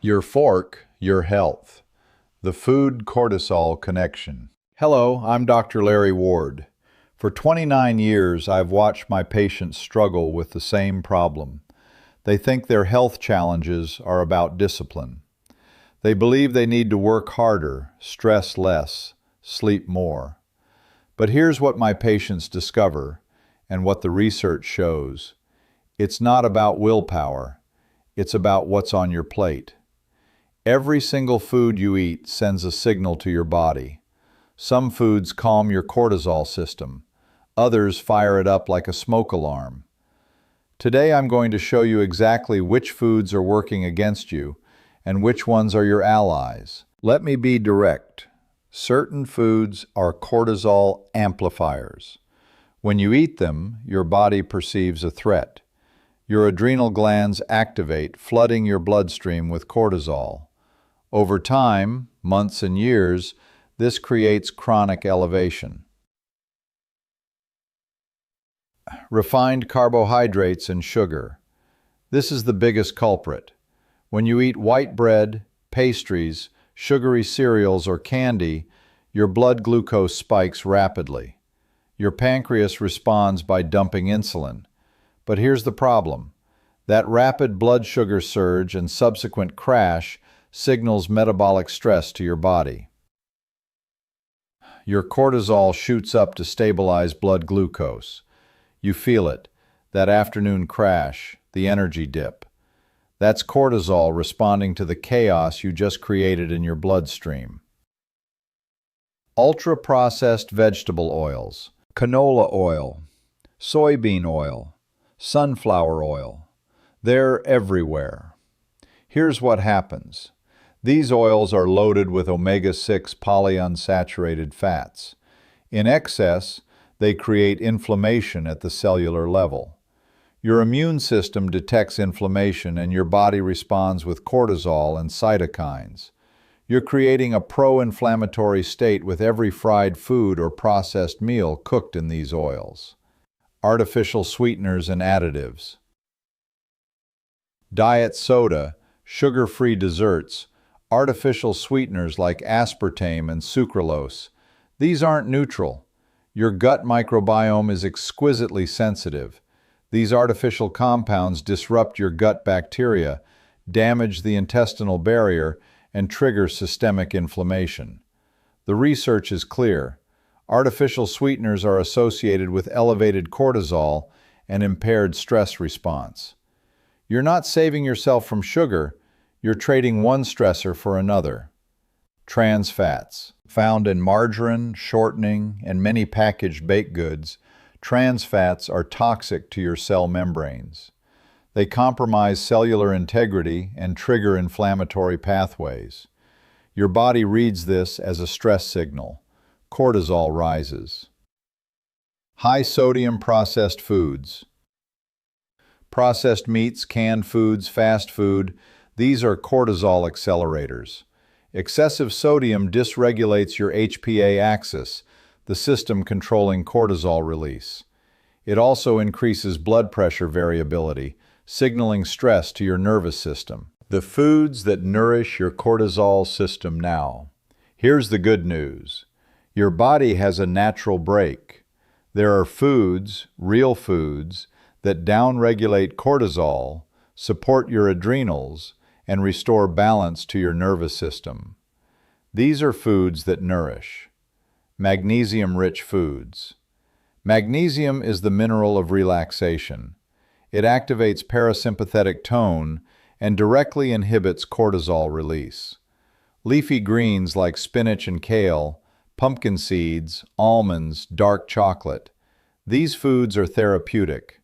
Your fork, your health. The food-cortisol connection. Hello, I'm Dr. Larry Ward. For 29 years, I've watched my patients struggle with the same problem. They think their health challenges are about discipline. They believe they need to work harder, stress less, sleep more. But here's what my patients discover and what the research shows. It's not about willpower. It's about what's on your plate. Every single food you eat sends a signal to your body. Some foods calm your cortisol system. Others fire it up like a smoke alarm. Today I'm going to show you exactly which foods are working against you and which ones are your allies. Let me be direct. Certain foods are cortisol amplifiers. When you eat them, your body perceives a threat. Your adrenal glands activate, flooding your bloodstream with cortisol. Over time, months and years, this creates chronic elevation. Refined carbohydrates and sugar. This is the biggest culprit. When you eat white bread, pastries, sugary cereals, or candy, your blood glucose spikes rapidly. Your pancreas responds by dumping insulin. But here's the problem. That rapid blood sugar surge and subsequent crash signals metabolic stress to your body. Your cortisol shoots up to stabilize blood glucose. You feel it, that afternoon crash, the energy dip. That's cortisol responding to the chaos you just created in your bloodstream. Ultra-processed vegetable oils, canola oil, soybean oil, sunflower oil. They're everywhere. Here's what happens. These oils are loaded with omega-6 polyunsaturated fats. In excess, they create inflammation at the cellular level. Your immune system detects inflammation and your body responds with cortisol and cytokines. You're creating a pro-inflammatory state with every fried food or processed meal cooked in these oils. Artificial sweeteners and additives. Diet soda, sugar-free desserts, artificial sweeteners like aspartame and sucralose. These aren't neutral. Your gut microbiome is exquisitely sensitive. These artificial compounds disrupt your gut bacteria, damage the intestinal barrier, and trigger systemic inflammation. The research is clear. Artificial sweeteners are associated with elevated cortisol and impaired stress response. You're not saving yourself from sugar, you're trading one stressor for another. Trans fats. Found in margarine, shortening, and many packaged baked goods, trans fats are toxic to your cell membranes. They compromise cellular integrity and trigger inflammatory pathways. Your body reads this as a stress signal. Cortisol rises. High-sodium processed foods. Processed meats, canned foods, fast food, these are cortisol accelerators. Excessive sodium dysregulates your HPA axis, the system controlling cortisol release. It also increases blood pressure variability, signaling stress to your nervous system. The foods that nourish your cortisol system now. Here's the good news. Your body has a natural brake. There are foods, real foods, that downregulate cortisol, support your adrenals, and restore balance to your nervous system. These are foods that nourish. Magnesium-rich foods. Magnesium is the mineral of relaxation. It activates parasympathetic tone and directly inhibits cortisol release. Leafy greens like spinach and kale, pumpkin seeds, almonds, dark chocolate. These foods are therapeutic.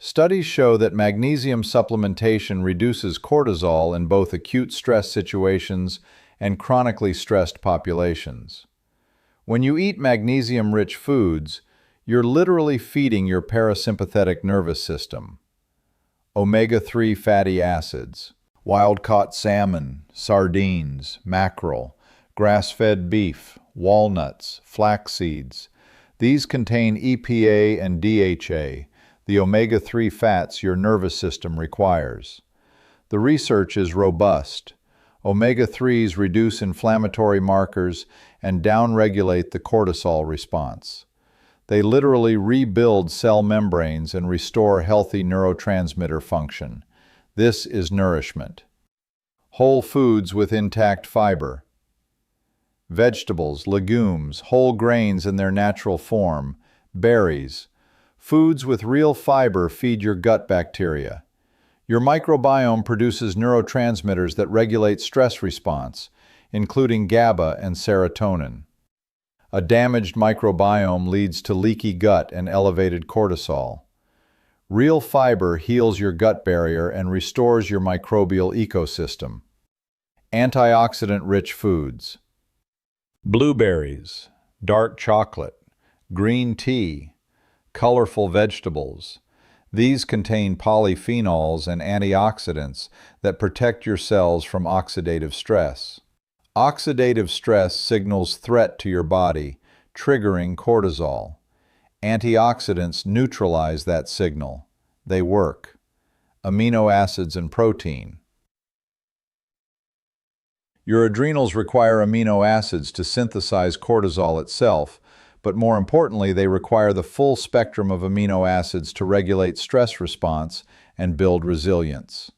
Studies show that magnesium supplementation reduces cortisol in both acute stress situations and chronically stressed populations. When you eat magnesium-rich foods, you're literally feeding your parasympathetic nervous system. Omega-3 fatty acids, wild-caught salmon, sardines, mackerel, grass-fed beef, walnuts, flax seeds. These contain EPA and DHA, the omega-3 fats your nervous system requires. The research is robust. Omega-3s reduce inflammatory markers and downregulate the cortisol response. They literally rebuild cell membranes and restore healthy neurotransmitter function. This is nourishment. Whole foods with intact fiber. Vegetables, legumes, whole grains in their natural form, berries. Foods with real fiber feed your gut bacteria. Your microbiome produces neurotransmitters that regulate stress response, including GABA and serotonin. A damaged microbiome leads to leaky gut and elevated cortisol. Real fiber heals your gut barrier and restores your microbial ecosystem. Antioxidant-rich foods. Blueberries, dark chocolate, green tea, colorful vegetables. These contain polyphenols and antioxidants that protect your cells from oxidative stress. Oxidative stress signals threat to your body, triggering cortisol. Antioxidants neutralize that signal. They work. Amino acids and protein. Your adrenals require amino acids to synthesize cortisol itself, but more importantly, they require the full spectrum of amino acids to regulate stress response and build resilience.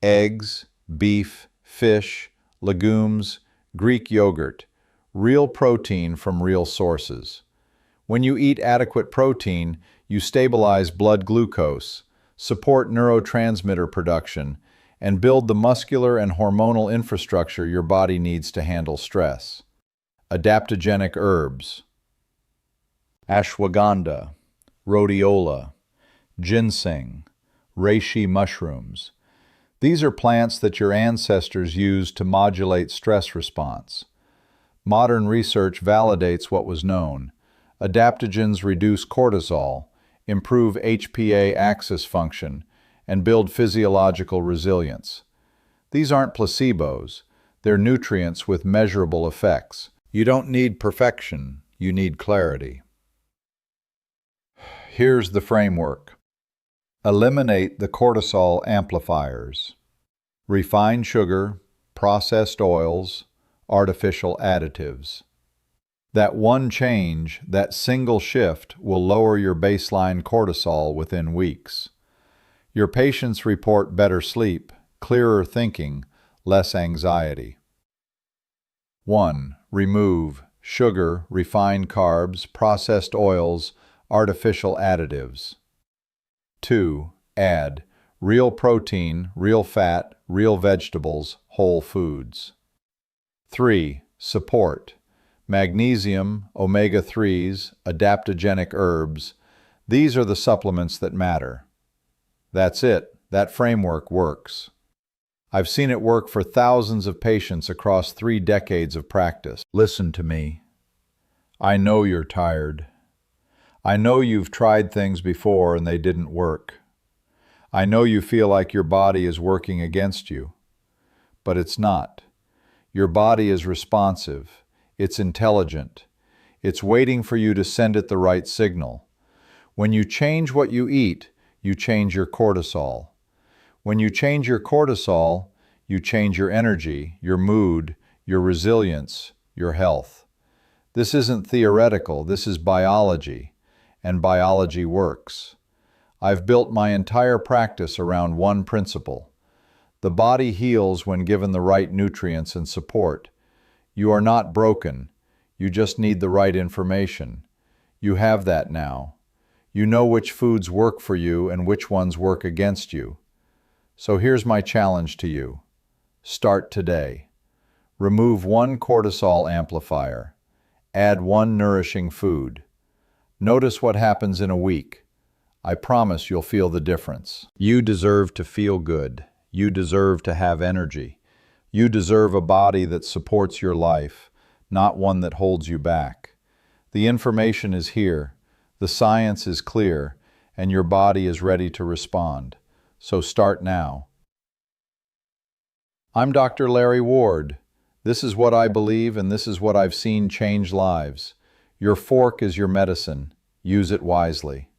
Eggs, beef, fish, legumes, Greek yogurt, real protein from real sources. When you eat adequate protein, you stabilize blood glucose, support neurotransmitter production, and build the muscular and hormonal infrastructure your body needs to handle stress. Adaptogenic herbs. Ashwagandha, rhodiola, ginseng, reishi mushrooms. These are plants that your ancestors used to modulate stress response. Modern research validates what was known. Adaptogens reduce cortisol, improve HPA axis function, and build physiological resilience. These aren't placebos. They're nutrients with measurable effects. You don't need perfection. You need clarity. Here's the framework. Eliminate the cortisol amplifiers. Refined sugar, processed oils, artificial additives. That one change, that single shift, will lower your baseline cortisol within weeks. Your patients report better sleep, clearer thinking, less anxiety. 1. Remove sugar, refined carbs, processed oils, artificial additives. 2. Add real protein, real fat, real vegetables, whole foods. 3. Support magnesium, omega-3s, adaptogenic herbs. These are the supplements that matter. That's it. That framework works. I've seen it work for thousands of patients across 3 decades of practice. Listen to me. I know you're tired. I know you've tried things before and they didn't work. I know you feel like your body is working against you. But it's not. Your body is responsive. It's intelligent. It's waiting for you to send it the right signal. When you change what you eat, you change your cortisol. When you change your cortisol, you change your energy, your mood, your resilience, your health. This isn't theoretical, this is biology. And biology works. I've built my entire practice around one principle. The body heals when given the right nutrients and support. You are not broken. You just need the right information. You have that now. You know which foods work for you and which ones work against you. So here's my challenge to you. Start today. Remove one cortisol amplifier. Add one nourishing food. Notice what happens in a week. I promise you'll feel the difference. You deserve to feel good. You deserve to have energy. You deserve a body that supports your life, not one that holds you back. The information is here, the science is clear, and your body is ready to respond. So start now. I'm Dr. Larry Ward. This is what I believe and this is what I've seen change lives. Your fork is your medicine. Use it wisely.